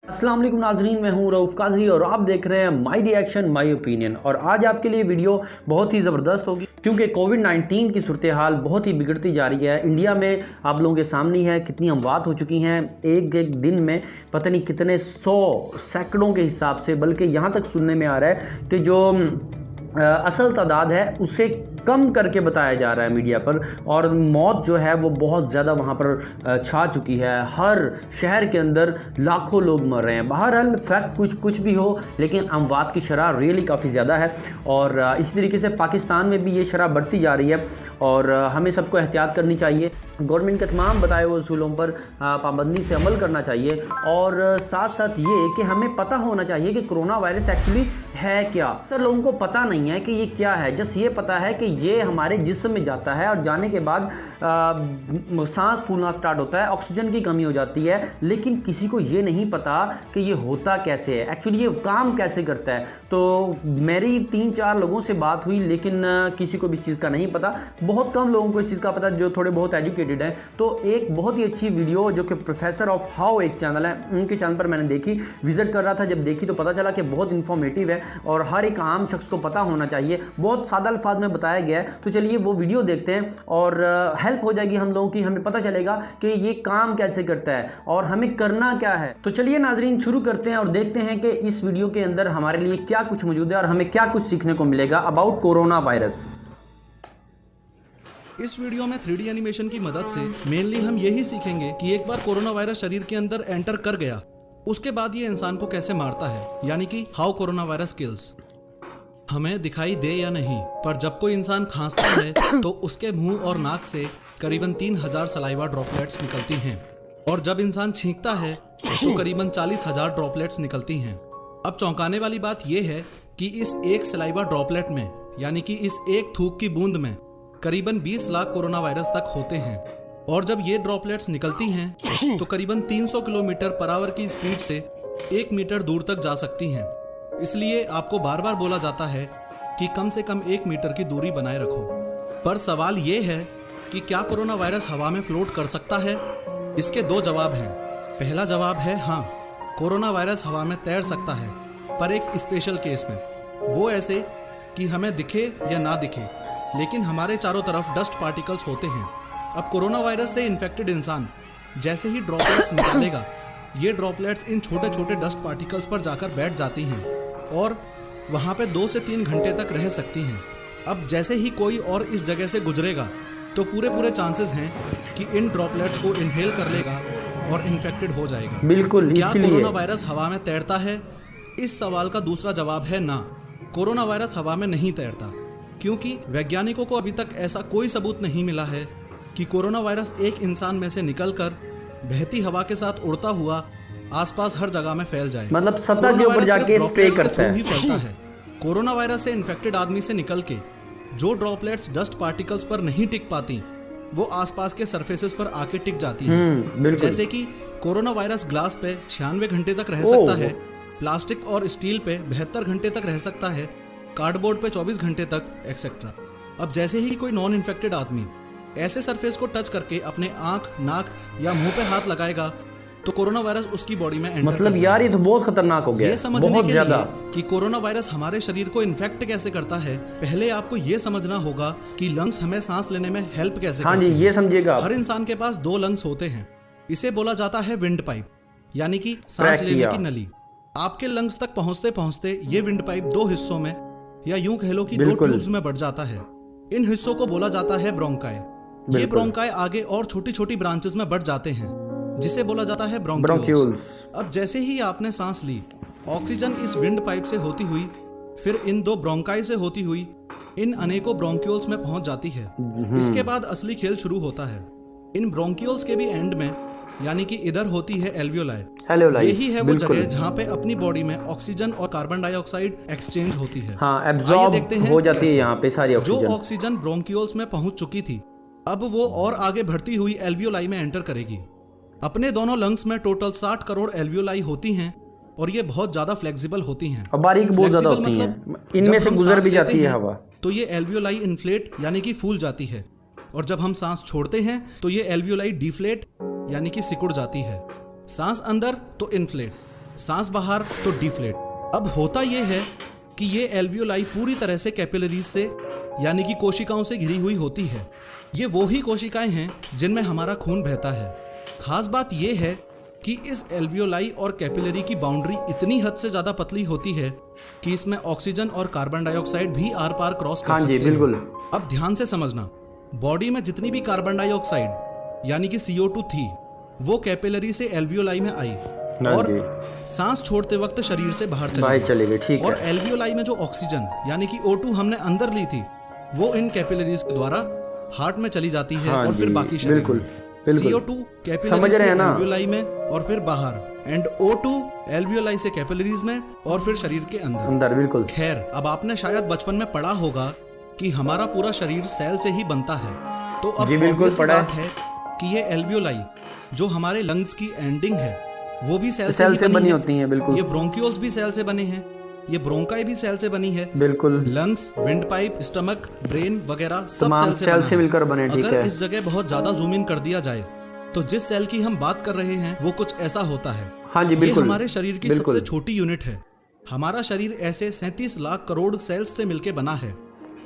अस्सलाम वालेकुम नाजरीन, मैं हूं रऊफ काजी और आप देख रहे हैं माई रिएक्शन माई ओपिनियन। और आज आपके लिए वीडियो बहुत ही ज़बरदस्त होगी क्योंकि कोविड-19 की सूरत हाल बहुत ही बिगड़ती जा रही है। इंडिया में आप लोगों के सामने है कितनी अमवात हो चुकी हैं, एक एक दिन में पता नहीं कितने 100 सैकड़ों के हिसाब से, बल्कि यहाँ तक सुनने में आ रहा है कि जो असल तादाद है उसे कम करके बताया जा रहा है मीडिया पर, और मौत जो है वो बहुत ज़्यादा वहाँ पर छा चुकी है। हर शहर के अंदर लाखों लोग मर रहे हैं। बहरहाल फैक्ट कुछ भी हो, लेकिन अमवात की शरह रियली काफ़ी ज़्यादा है और इसी तरीके से पाकिस्तान में भी ये शरह बढ़ती जा रही है और हमें सबको एहतियात करनी चाहिए। गवर्नमेंट के तमाम बताए हुए उसूलों पर पाबंदी से अमल करना चाहिए और साथ साथ ये कि हमें पता होना चाहिए कि कोरोना वायरस एक्चुअली है क्या। अक्सर लोगों को पता नहीं है कि ये क्या है, जस्ट ये पता है कि ये हमारे जिस्म में जाता है और जाने के बाद सांस फूलना स्टार्ट होता है, ऑक्सीजन की कमी हो जाती है, लेकिन किसी को ये नहीं पता कि ये होता कैसे है, एक्चुअली ये काम कैसे करता है। तो मेरी 3-4 लोगों से बात हुई, लेकिन किसी को भी इस चीज़ का नहीं पता। बहुत कम लोगों को इस चीज़ का पता जो थोड़े बहुत एजुकेटेड हैं। तो एक बहुत ही अच्छी वीडियो जो कि प्रोफेसर ऑफ हाउ एक चैनल है, उनके चैनल पर मैंने देखी, विजिट कर रहा था, जब देखी तो पता चला कि बहुत इन्फॉर्मेटिव है और हर एक आम शख्स को पता होना चाहिए। बहुत सादा अल्फाज में बताया गया है। तो चलिए वो वीडियो देखते हैं और हेल्प हो जाएगी हम लोगों की, हमें पता चलेगा कि ये काम कैसे करता है और हमें करना क्या है। तो चलिए नाजरीन शुरू करते हैं और देखते हैं कि इस वीडियो के अंदर हमारे लिए क्या कुछ मौजूद है और हमें क्या कुछ सीखने को मिलेगा अबाउट कोरोना वायरस। इस वीडियो में 3D एनिमेशन की मदद से मेनली हम यही सीखेंगे कि एक बार कोरोना वायरस शरीर के अंदर एंटर कर गया, उसके बाद ये इंसान को कैसे मारता है, यानी कि हाउ कोरोना वायरस किल्स। हमें दिखाई दे या नहीं, पर जब कोई इंसान खांसता है तो उसके मुंह और नाक से करीबन 3000 सलाइवा ड्रॉपलेट्स निकलती हैं, और जब इंसान छींकता है तो करीबन 40,000 ड्रॉपलेट्स निकलती हैं। अब चौंकाने वाली बात यह है कि इस एक सलाइवा ड्रॉपलेट में, यानी कि इस एक थूक की बूंद में करीबन 20 लाख कोरोना वायरस तक होते हैं, और जब ये ड्रॉपलेट्स निकलती हैं तो करीबन 300 किलोमीटर पर आवर की स्पीड से 1 मीटर दूर तक जा सकती हैं। इसलिए आपको बार बार बोला जाता है कि कम से कम 1 मीटर की दूरी बनाए रखो। पर सवाल ये है कि क्या कोरोना वायरस हवा में फ्लोट कर सकता है? इसके 2 जवाब हैं। पहला जवाब है हाँ, कोरोना वायरस हवा में तैर सकता है, पर एक स्पेशल केस में। वो ऐसे कि हमें दिखे या ना दिखे, लेकिन हमारे चारों तरफ डस्ट पार्टिकल्स होते हैं। अब कोरोना वायरस से इन्फेक्टेड इंसान जैसे ही ड्रॉपलेट्स निकालेगा, ये ड्रॉपलेट्स इन छोटे छोटे डस्ट पार्टिकल्स पर जाकर बैठ जाती हैं और वहाँ पे 2 से 3 घंटे तक रह सकती हैं। अब जैसे ही कोई और इस जगह से गुजरेगा तो पूरे चांसेस हैं कि इन ड्रॉपलेट्स को इनहेल कर लेगा और इन्फेक्टेड हो जाएगा। बिल्कुल। क्या कोरोना वायरस हवा में तैरता है? इस सवाल का दूसरा जवाब है ना, कोरोना वायरस हवा में नहीं तैरता, क्योंकि वैज्ञानिकों को अभी तक ऐसा कोई सबूत नहीं मिला है कि कोरोना वायरस एक इंसान में से निकलकर बहती हवा के साथ उड़ता हुआ आसपास हर जगह में फैल जाए। मतलब सतह के ऊपर जाके स्प्रे करता है। ही फैलता है। कोरोना वायरस से इन्फेक्टेड आदमी से निकल के जो ड्रॉपलेट्स डस्ट पार्टिकल्स पर नहीं टिक पाती, वो आसपास के सरफेसेस पर आके टिक जाती हैं। जैसे कि कोरोना वायरस ग्लास पे 96 घंटे तक रह सकता है, प्लास्टिक और स्टील पे 72 घंटे तक रह सकता है, कार्डबोर्ड पे 24 घंटे तक, एक्सेट्रा। अब जैसे ही कोई नॉन इन्फेक्टेड आदमी ऐसे सरफेस को टच करके अपने आंख, नाक या मुंह पे हाथ लगाएगा तो कोरोना वायरस उसकी बॉडी में एंटर मतलब यार ये तो बहुत खतरनाक हो गया। ये समझने के लिए कि कोरोना वायरस हमारे शरीर को इन्फेक्ट कैसे करता है, पहले आपको ये समझना होगा कि लंग्स हमें सांस लेने में हेल्प कैसे करते हैं। ये समझिएगा। हर इंसान के पास 2 लंग्स होते हैं। इसे बोला जाता है विंड पाइप, यानी कि सांस लेने की नली। आपके लंग्स तक पहुंचते पहुंचते ये विंड पाइप 2 हिस्सों में, या यूं कह लो कि 2 ट्यूब्स में बढ़ जाता है। इन हिस्सों को बोला जाता है ब्रोंकाई। ये ब्रोंकाई आगे और छोटी छोटी ब्रांचेस में बढ़ जाते हैं, जिसे बोला जाता है ब्रोंक्यूल्स। अब जैसे ही आपने सांस ली, ऑक्सीजन इस विंड पाइप से होती हुई फिर इन 2 ब्रोंकाई से होती हुई इन अनेकों ब्रोंक्यूल्स में पहुंच जाती है। इसके बाद असली खेल शुरू होता है। इन ब्रोंक्यूल्स के भी एंड में, यानी कि इधर होती है एल्वियोलाई। यही है वो जगह जहाँ पे अपनी बॉडी में ऑक्सीजन और कार्बन डाइऑक्साइड एक्सचेंज होती है। एब्जॉर्ब हो जाती है यहाँ पे सारी ऑक्सीजन। जो ऑक्सीजन ब्रोंक्यूल्स में पहुंच चुकी थी, अब वो और आगे बढ़ती हुई एल्वियोलाई में एंटर करेगी। अपने दोनों लंग्स में टोटल 60 करोड़ एल्वियोलाई होती हैं और ये बहुत ज्यादा फ्लेक्सिबल होती हैं और बारीक बहुत ज्यादा होती हैं। इनमें से गुजर भी जाती है हवा, तो ये एल्वियोलाई इन्फ्लेट यानी कि फूल जाती है, और जब हम सांस छोड़ते हैं तो ये एल्वियोलाई डिफ्लेट यानी कि सिकुड़ जाती है। सांस अंदर तो इन्फ्लेट, सांस बाहर तो डिफ्लेट। अब होता यह है कि ये एल्वियोलाई पूरी तरह से कैपिलरीज से यानी कि कोशिकाओं से घिरी हुई होती है। ये वो ही कोशिकाएं हैं जिनमें हमारा खून बहता है। खास बात यह है कि इस एल्वियोलाई और कैपिलरी की बाउंड्री इतनी हद से ज्यादा पतली होती है कि इसमें ऑक्सीजन और कार्बन डाइऑक्साइड भी आर पार क्रॉस कर सकते हैं। बिल्कुल। अब ध्यान से समझना, बॉडी में जितनी भी कार्बन डाइऑक्साइड यानी कि CO2 थी वो कैपिलरी से एल्वियोलाई में आई और सांस छोड़ते वक्त शरीर से बाहर चली गई। ठीक है। और एल्वियोलाई में जो ऑक्सीजन यानी कि O2 हमने अंदर ली थी वो इन कैपिलरीज के द्वारा हार्ट में चली जाती है और फिर बाकी शरीर में। CO2 कैपिलरी से एल्वियोलाई में और फिर बाहर, एंड O2 एल्वियोलाई से कैपिलरीज में और फिर शरीर के अंदर। बिल्कुल। खैर, अब आपने शायद बचपन में पढ़ा होगा कि हमारा पूरा शरीर सेल से ही बनता है, तो अब ऑब्वियस बात है कि ये एल्वियोलाई जो हमारे लंग्स की एंडिंग है वो भी सेल से बनी होती है। बिल्कुल। ये ब्रोंक्यूल्स भी सेल से बने हैं, ये ब्रोंकाई भी सेल से बनी है। बिल्कुल। Lungs, wind pipe, stomach, brain वगैरह सब सेल से मिलकर बने। ठीक है। अगर इस जगह बहुत ज्यादा जूम इन कर दिया जाए तो जिस सेल की हम बात कर रहे हैं वो कुछ ऐसा होता है। हाँ जी, बिल्कुल। ये हमारे शरीर की सबसे छोटी यूनिट है। हमारा शरीर ऐसे 37 लाख करोड़ सेल्स से मिलकर बना है।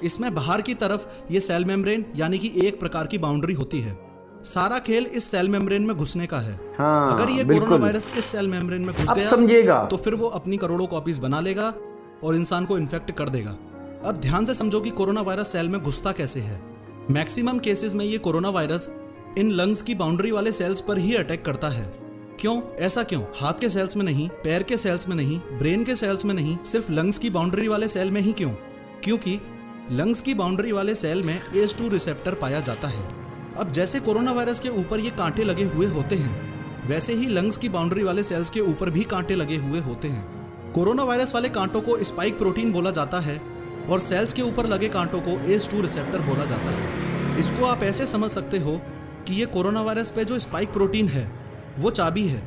इसमें बाहर की तरफ ये सेल मेम्ब्रेन यानी कि एक प्रकार की बाउंड्री होती है। सारा खेल इस सेल मेम्ब्रेन में घुसने का है। हाँ, अगर ये कोरोना वायरस इस सेल मेम्ब्रेन में घुस गया समझिएगा तो फिर वो अपनी करोड़ों कॉपीज बना लेगा और इंसान को इन्फेक्ट कर देगा। अब ध्यान से समझो कि कोरोना वायरस सेल में घुसता कैसे है। मैक्सिमम केसेस में ये कोरोना वायरस इन लंग्स की बाउंड्री वाले सेल्स पर ही अटैक करता है। क्यों? ऐसा क्यों? हाथ के सेल्स में नहीं, पैर के सेल्स में नहीं, ब्रेन के सेल्स में नहीं, सिर्फ लंग्स की बाउंड्री वाले सेल में ही क्यों? क्योंकि लंग्स की बाउंड्री वाले सेल में ACE2 रिसेप्टर पाया जाता है। अब जैसे कोरोना वायरस के ऊपर ये कांटे लगे हुए होते हैं, वैसे ही लंग्स की बाउंड्री वाले सेल्स के ऊपर भी कांटे लगे हुए होते हैं। कोरोना वायरस वाले कांटों को स्पाइक प्रोटीन बोला जाता है और सेल्स के ऊपर लगे कांटों को ACE2 रिसेप्टर बोला जाता है। इसको आप ऐसे समझ सकते हो कि ये कोरोना वायरस पे जो स्पाइक प्रोटीन है वो चाबी है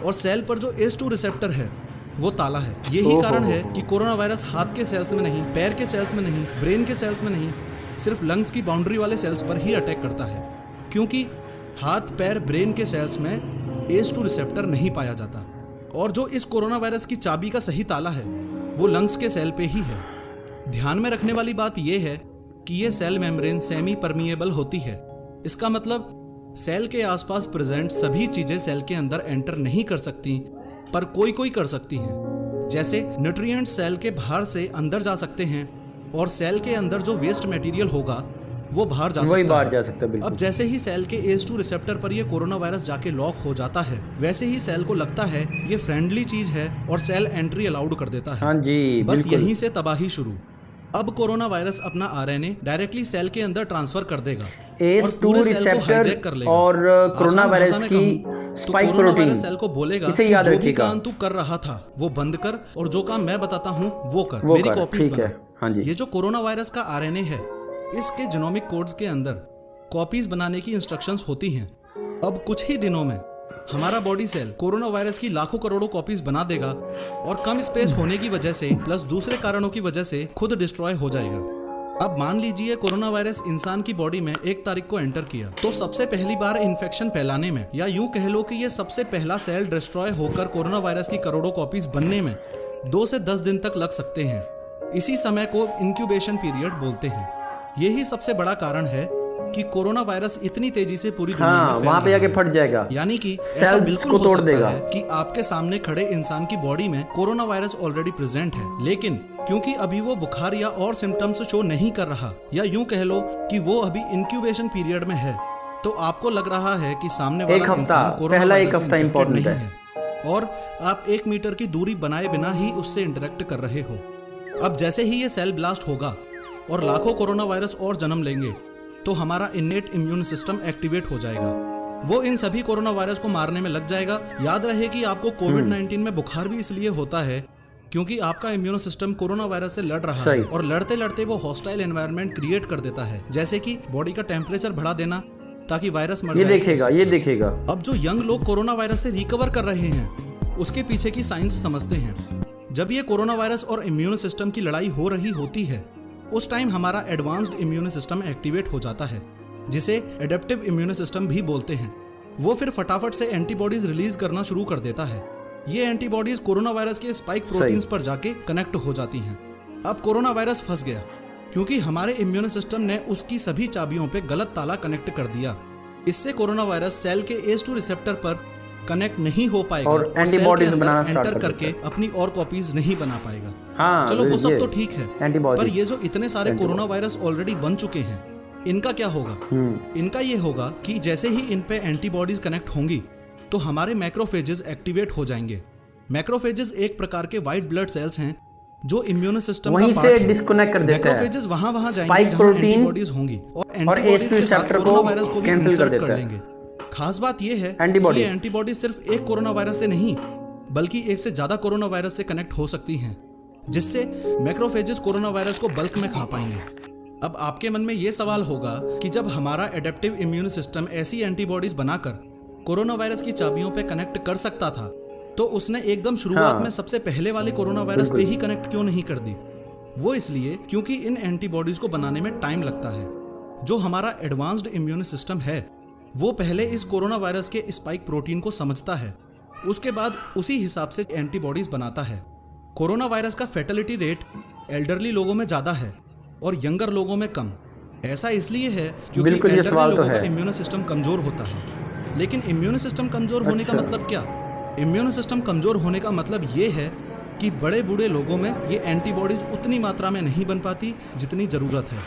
और सेल पर जो ACE2 रिसेप्टर है वो ताला है। यही कारण है कि कोरोना वायरस हाथ के सेल्स में नहीं, पैर के सेल्स में नहीं, ब्रेन के सेल्स में नहीं, सिर्फ लंग्स की बाउंड्री वाले सेल्स पर ही अटैक करता है। क्योंकि हाथ, पैर, ब्रेन के सेल्स में ACE2 रिसेप्टर नहीं पाया जाता और जो इस कोरोना वायरस की चाबी का सही ताला है वो लंग्स के सेल पे ही है। ध्यान में रखने वाली बात यह है कि ये सेल मेम्ब्रेन सेमी परमिएबल होती है। इसका मतलब सेल के आसपास प्रेजेंट सभी चीजें सेल के अंदर एंटर नहीं कर सकती, पर कोई कोई कर सकती हैं। जैसे न्यूट्रिएंट सेल के बाहर से अंदर जा सकते हैं और सेल के अंदर जो वेस्ट मटेरियल होगा वो बाहर जा सकता है। अब जैसे ही सेल के ACE2 रिसेप्टर पर ये कोरोना वायरस जाके लॉक हो जाता है, वैसे ही सेल को लगता है ये फ्रेंडली चीज है और सेल एंट्री अलाउड कर देता है। हाँ जी, बस यहीं से तबाही शुरू। अब कोरोना वायरस अपना RNA डायरेक्टली सेल के अंदर ट्रांसफर कर देगा और पूरे सेल को हाईजैक कर लेगा और कोरोना वायरस की स्पाइक प्रोटीन सेल को बोलेगा कि जो भी काम तू कर रहा था वो बंद कर और जो काम मैं बताता हूँ वो कर, मेरी कॉपीज बना। हाँ जी। ये जो कोरोना वायरस का RNA है, इसके जीनोमिक कोड्स के अंदर कॉपीज बनाने की इंस्ट्रक्शंस होती हैं। अब कुछ ही दिनों में हमारा बॉडी सेल कोरोना वायरस की लाखों करोड़ों कॉपीज बना देगा और कम स्पेस होने की वजह से प्लस दूसरे कारणों की वजह से खुद डिस्ट्रॉय हो जाएगा। अब मान लीजिए कोरोना वायरस इंसान की बॉडी में 1 तारीख को एंटर किया, तो सबसे पहली बार इन्फेक्शन फैलाने में, या यूं कह लो कि ये सबसे पहला सेल डिस्ट्रॉय होकर कोरोना वायरस की करोड़ों कॉपीज बनने में 2 से 10 दिन तक लग सकते हैं। इसी समय को इंक्यूबेशन पीरियड बोलते हैं। यही सबसे बड़ा कारण है कि कोरोना वायरस इतनी तेजी से पूरी दुनिया में वहां पे जाके फट जाएगा, यानी कि ऐसा बिल्कुल हो सकता है कि आपके सामने खड़े इंसान की बॉडी में कोरोना वायरस ऑलरेडी प्रेजेंट है, लेकिन क्योंकि अभी वो बुखार या और सिम्टम्स शो नहीं कर रहा, या यूं कह लो कि वो अभी इंक्यूबेशन पीरियड में है, तो आपको लग रहा है कि सामने वाला इंसान कोरोना वायरस इंफेक्टेड नहीं है और आप 1 मीटर की दूरी बनाए बिना ही उससे इंटरेक्ट कर रहे हो। अब जैसे ही ये सेल ब्लास्ट होगा और लाखों कोरोना वायरस और जन्म लेंगे, तो हमारा इन्नेट इम्यून सिस्टम एक्टिवेट हो जाएगा। वो इन सभी कोरोना वायरस को मारने में लग जाएगा। याद रहे कि आपको कोविड-19 में बुखार भी इसलिए होता है क्योंकि आपका इम्यून सिस्टम कोरोना वायरस से लड़ रहा है और लड़ते लड़ते वो हॉस्टाइल एनवायरनमेंट क्रिएट कर देता है, जैसे कि बॉडी का टेम्परेचर बढ़ा देना ताकि वायरस मर जाए। ये देखेगा। अब जो यंग लोग कोरोना वायरस से रिकवर कर रहे हैं, उसके पीछे की साइंस समझते हैं। जब ये कोरोना वायरस और इम्यून सिस्टम की लड़ाई हो रही होती है, उस टाइम हमारा एडवांस्ड इम्यून सिस्टम एक्टिवेट हो जाता है, जिसे एडेप्टिव इम्यून सिस्टम भी बोलते हैं। वो फिर फटाफट से एंटीबॉडीज रिलीज करना शुरू कर देता है। ये एंटीबॉडीज कोरोना वायरस के स्पाइक प्रोटीन्स पर जाके कनेक्ट हो जाती हैं। अब कोरोना वायरस फंस गया क्योंकि हमारे इम्यून सिस्टम ने उसकी सभी चाबियों पे गलत ताला कनेक्ट कर दिया। इससे कोरोना वायरस सेल के ACE2 रिसेप्टर पर कनेक्ट नहीं हो पाएगा और एंटीबॉडीज बनाना स्टार्ट एंटर करके अपनी और कॉपीज नहीं बना पाएगा। हाँ, चलो वो सब तो ठीक है, पर ये जो इतने सारे कोरोना वायरस ऑलरेडी बन चुके हैं, इनका क्या होगा? इनका ये होगा कि जैसे ही इन पे एंटीबॉडीज कनेक्ट होंगी तो हमारे मैक्रोफेजेस एक्टिवेट हो जाएंगे। मैक्रोफेजेस एक प्रकार के व्हाइट ब्लड सेल्स हैं जो इम्यून सिस्टम वहीं से डिस्कनेक्ट कर देते हैं। मैक्रोफेजेस वहां जाएंगे जहां एंटीबॉडीज होंगी और एंटीबॉडीज के साथ कोरोना वायरस को भी इंसर्ट कर लेंगे। खास बात यह है कि एंटीबॉडीज सिर्फ एक कोरोना वायरस से नहीं बल्कि एक से ज्यादा कोरोना वायरस से कनेक्ट हो सकती हैं, जिससे मैक्रोफेजेस कोरोना वायरस को बल्क में खा पाएंगे। अब आपके मन में यह सवाल होगा कि जब हमारा एडेप्टिव इम्यून सिस्टम ऐसी एंटीबॉडीज बनाकर कोरोना वायरस की चाबियों पे कनेक्ट कर सकता था तो उसने एकदम शुरुआत में सबसे पहले वाले कोरोना वायरस पे ही कनेक्ट क्यों नहीं कर दी? वो इसलिए क्योंकि इन एंटीबॉडीज को बनाने में टाइम लगता है। जो हमारा एडवांस्ड इम्यून सिस्टम है वो पहले इस कोरोना वायरस के स्पाइक प्रोटीन को समझता है, उसके बाद उसी हिसाब से एंटीबॉडीज बनाता है। कोरोना वायरस का फैटेलिटी रेट एल्डरली लोगों में ज्यादा है और यंगर लोगों में कम। ऐसा इसलिए है क्योंकि एल्डरली लोगों का इम्यून सिस्टम कमजोर होता है। लेकिन इम्यून सिस्टम कमजोर होने का मतलब क्या? इम्यून सिस्टम कमजोर होने का मतलब ये है कि बड़े बूढ़े लोगों में ये एंटीबॉडीज उतनी मात्रा में नहीं बन पाती जितनी जरूरत है।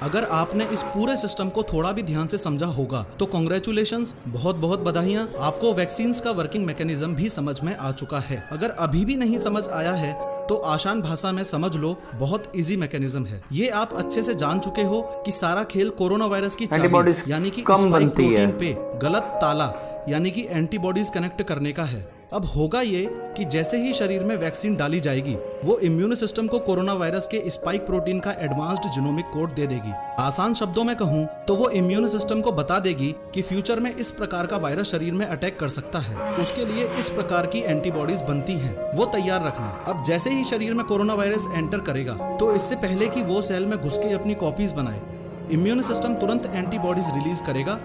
अगर आपने इस पूरे सिस्टम को थोड़ा भी ध्यान से समझा होगा तो कांग्रेचुलेशंस, बहुत बहुत बधाइयां, आपको वैक्सीन्स का वर्किंग मैकेनिज्म भी समझ में आ चुका है। अगर अभी भी नहीं समझ आया है तो आसान भाषा में समझ लो, बहुत इजी मैकेनिज्म है। ये आप अच्छे से जान चुके हो कि सारा खेल कोरोना वायरस की चाबी यानी कि स्पाइक प्रोटीन पे गलत ताला यानी कि एंटीबॉडीज कनेक्ट करने का है। अब होगा ये कि जैसे ही शरीर में वैक्सीन डाली जाएगी वो इम्यून सिस्टम को कोरोना वायरस के स्पाइक प्रोटीन का एडवांस्ड जीनोमिक कोड दे देगी। आसान शब्दों में कहूँ तो वो इम्यून सिस्टम को बता देगी कि फ्यूचर में इस प्रकार का वायरस शरीर में अटैक कर सकता है, उसके लिए इस प्रकार की एंटीबॉडीज बनती हैं, वो तैयार रखना। अब जैसे ही शरीर में कोरोना वायरस एंटर करेगा तो इससे पहले कि वो सेल में घुस के अपनी कॉपीज बनाए, इम्यून सिस्टम तुरंत एंटीबॉडीज रिलीज करेगा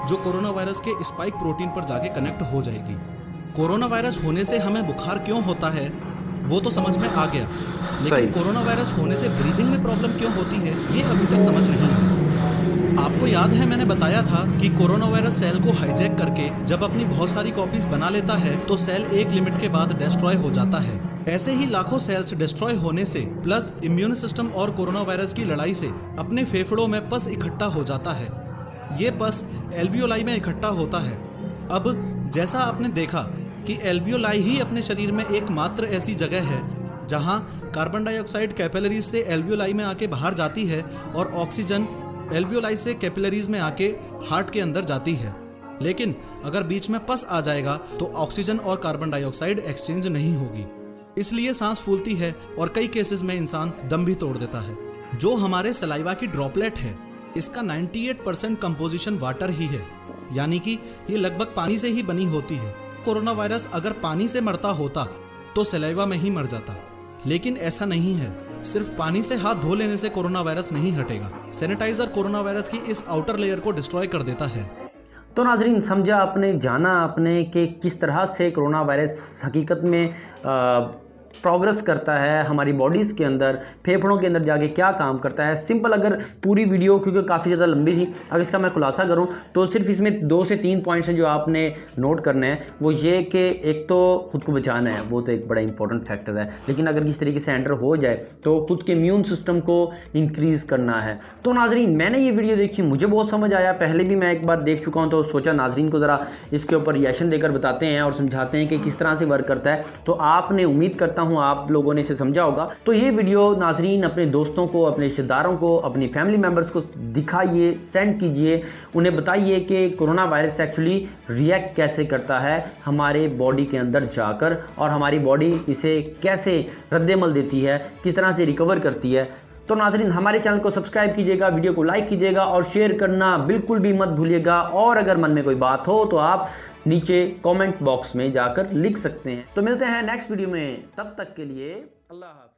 जो कोरोना वायरस के स्पाइक प्रोटीन पर जाके कनेक्ट हो जाएगी। कोरोना वायरस होने से हमें बुखार क्यों होता है वो तो समझ में आ गया, लेकिन कोरोना वायरस होने से ब्रीदिंग में प्रॉब्लम क्यों होती है ये अभी तक समझ नहीं आया। आपको याद है मैंने बताया था कि कोरोना वायरस सेल को हाईजैक करके जब अपनी बहुत सारी कॉपीज बना लेता है तो सेल एक लिमिट के बाद डिस्ट्रॉय हो जाता है। ऐसे ही लाखों सेल्स डिस्ट्रॉय होने से प्लस इम्यून सिस्टम और कोरोना वायरस की लड़ाई से अपने फेफड़ों में पस इकट्ठा हो जाता है। ये पस एल्वियोलाई में इकट्ठा होता है। अब जैसा आपने देखा कि एल्वियोलाई ही अपने शरीर में एकमात्र ऐसी जगह है जहां कार्बन डाइऑक्साइड कैपिलरीज से एल्वियोलाई में आके बाहर जाती है और ऑक्सीजन एल्वियोलाई से कैपिलरीज में आके हार्ट के अंदर जाती है। लेकिन अगर बीच में पस आ जाएगा तो ऑक्सीजन और कार्बन डाइऑक्साइड एक्सचेंज नहीं होगी, इसलिए सांस फूलती है और कई केसेस में इंसान दम भी तोड़ देता है। जो हमारे सलाइवा की ड्रॉपलेट है इसका 98% कंपोजिशन वाटर ही है, यानी कि ये लगभग पानी से ही बनी होती है। कोरोना वायरस अगर पानी से मरता होता तो सलाइवा में ही मर जाता, लेकिन ऐसा नहीं है। सिर्फ पानी से हाथ धो लेने से कोरोना वायरस नहीं हटेगा। सैनिटाइजर कोरोना वायरस की इस आउटर लेयर को डिस्ट्रॉय कर देता है। तो नाजरीन, समझा आपने, जाना आपने कि किस तरह से कोरोना वायरस हकीकत में प्रोग्रेस करता है हमारी बॉडीज़ के अंदर, फेफड़ों के अंदर जाके क्या काम करता है। सिंपल, अगर पूरी वीडियो क्योंकि काफ़ी ज़्यादा लंबी थी, अगर इसका मैं खुलासा करूं तो सिर्फ इसमें 2 से 3 पॉइंट्स हैं जो आपने नोट करने हैं। वो ये कि एक तो खुद को बचाना है, वो तो एक बड़ा इंपॉर्टेंट फैक्टर है, लेकिन अगर किस तरीके से एंटर हो जाए तो खुद के इम्यून सिस्टम को इंक्रीज़ करना है। तो नाजरीन, मैंने ये वीडियो देखी, मुझे बहुत समझ आया। पहले भी मैं एक बार देख चुका हूँ तो सोचा नाजरीन को ज़रा इसके ऊपर रिएक्शन देकर बताते हैं और समझाते हैं कि किस तरह से वर्क करता है। तो आपने, उम्मीद करता हूँ आप लोगों ने इसे समझा होगा। तो ये वीडियो नाजरीन अपने दोस्तों को, अपने रिश्तेदारों को, अपनी फैमिली मेम्बर्स को दिखाइए, सेंड कीजिए, उन्हें बताइए कि कोरोना वायरस एक्चुअली रिएक्ट कैसे करता है हमारे बॉडी के अंदर जाकर और हमारी बॉडी इसे कैसे रद्देमल देती है, किस तरह से रिकवर करती है। तो नाजरीन, हमारे चैनल को सब्सक्राइब कीजिएगा, वीडियो को लाइक कीजिएगा और शेयर करना बिल्कुल भी मत भूलिएगा। और अगर मन में कोई बात हो तो आप नीचे कमेंट बॉक्स में जाकर लिख सकते हैं। तो मिलते हैं नेक्स्ट वीडियो में, तब तक के लिए अल्लाह हाफ़िज़।